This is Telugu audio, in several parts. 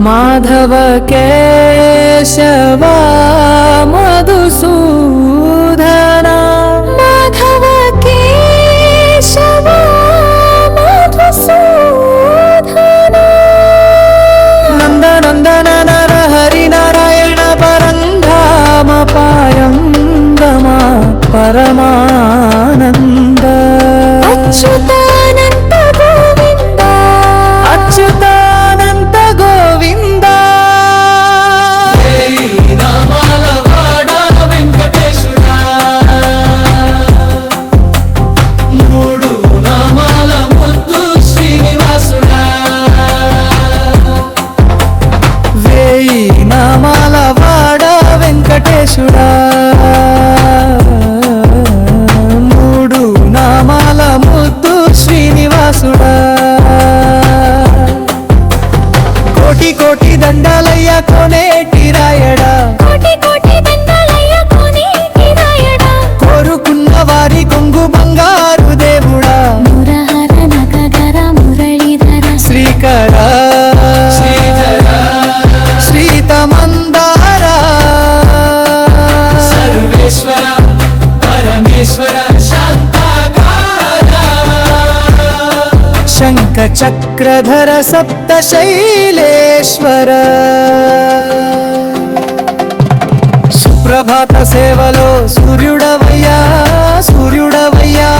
మాధవ కేశవ మధుసూదన మాధవ కేశవ మధుసూదన నందనందన నర హరి నారాయణ పరంధామ పాయంగమ పరమానంద అచ్యుతానంత గోవింద అచ్యుతానంత గోవింద నామాల వాడ వెంకటేశుడా మూడు నామాల ముద్దు శ్రీనివాసుడా వేయి నామాల వాడ వెంకటేశుడా మూడు నామాల ముద్దు శ్రీనివాసుడా కోటి కోటి దండాలయ్య కోనేటి రాయడా కోటి కోటి దండాలయ్య కోనేటి రాయడా కోరుకున్న వారి కొంగు బంగారు దేవుడా మురహర నగర మురళీధర శ్రీకర శ్రీత మందార సర్వేశ్వర పరమేశ్వర శంఖ చక్రధర సప్త శైలేశ్వర సుప్రభాత సేవలో సూర్యుడవయ్యా సూర్యుడవయ్యా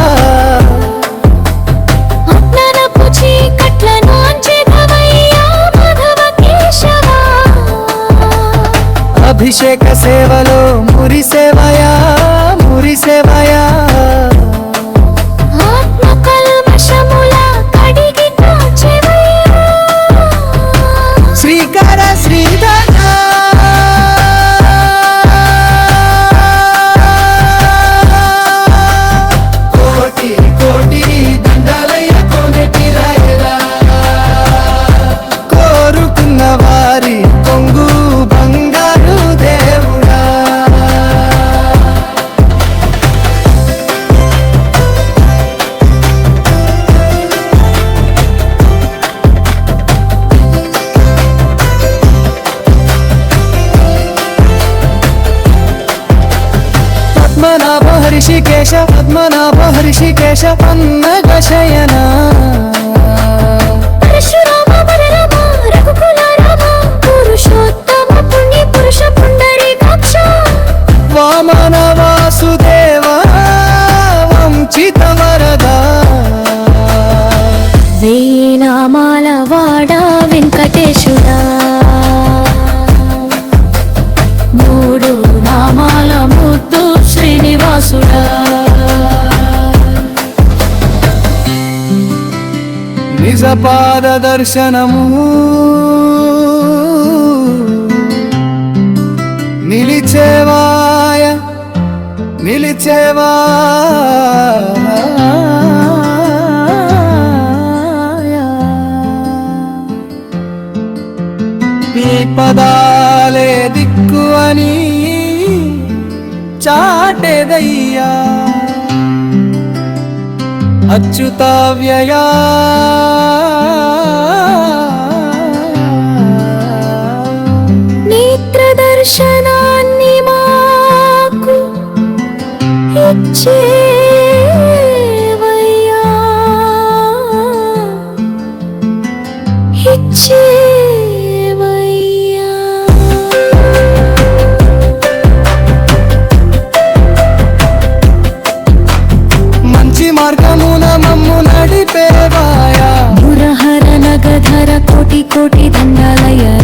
అజ్ఞానపు చీకట్లను అంచెదవయ్యా మాధవ కేశవ అభిషేక సేవలో మురి సేవయా మురి సేవయా ఆత్మ కల్మషముల కడిగి కాచెవయ్యా శ్రీకర శ్రీధర కోటి కోటి దండాలయ్య కోనేటి రాయడా కోరుకున్న వారి కొంగు బంగారు దేవుడా పద్మనాభ హృషికేశ పద్మనాభ హృషికేశ పన్నగ శయన పరశురామ బలరామ రఘుకుల రామ పురుషోత్తమ పుణ్య పురుష పుండరీకాక్ష వామన వాసుదేవ వంచిత వరద వేయి నామాల వాడా వెంకటేశుడా మూడు నామాల ముద్దు శ్రీనివాసుడా నిజ పాద దర్శనము నిలిచేవాయ ఈ పదాలే దిక్కు అని చాటెదయ్యా అచ్యుతావ్యయా నేత్ర దర్శనాన్ని మాకు ఇచ్చేవయ్యా ఇచ్చేవయ్యా మంచి మార్గమున మమ్ము నడిపేవాయా మురహర నగధర కోటి కోటి దండాలయ్యా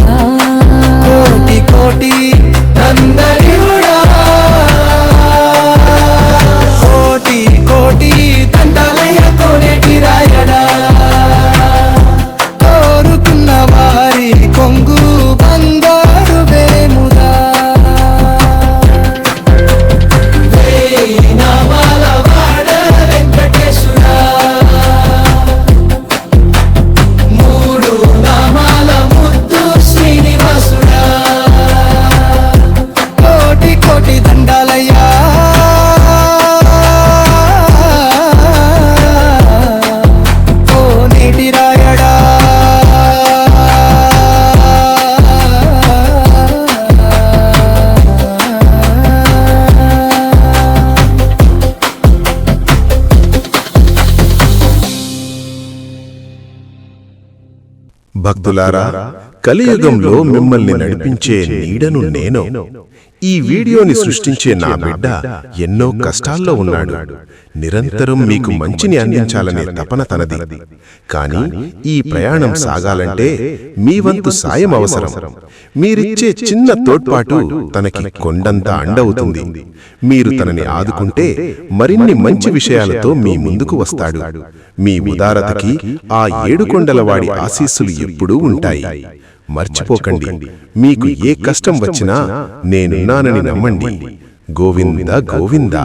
కోటి కోటి దండయుడా కోటి కోటి దండాలయ్య కోనేటి రాయడా కోరుకున్న వారి కొంగు బంగారు వేముదా నామాల వాడ వెంకటేశుడా మూడు నామాల ముద్దు శ్రీనివాసుడా భక్తులారా, కలియుగంలో మిమ్మల్ని నడిపించే నీడను నేను. ఈ వీడియోని సృష్టించే నా బిడ్డ ఎన్నో కష్టాల్లో ఉన్నాడు. నిరంతరం మీకు మంచిని అందించాలనే తపన తనది. కానీ ఈ ప్రయాణం సాగాలంటే మీ వంతు సాయం అవసరం. మీరిచ్చే చిన్న తోడ్పాటు తనకి కొండంత అండవుతుంది. మీరు తనని ఆదుకుంటే మరిన్ని మంచి విషయాలతో మీ ముందుకు వస్తాడు. మీ ఉదారతకి ఆ ఏడుకొండలవాడి ఆశీస్సులు ఎప్పుడూ ఉంటాయి. మర్చిపోకండి, మీకు ఏ కష్టం వచ్చినా నేనున్నానని నమ్మండి. గోవింద గోవింద.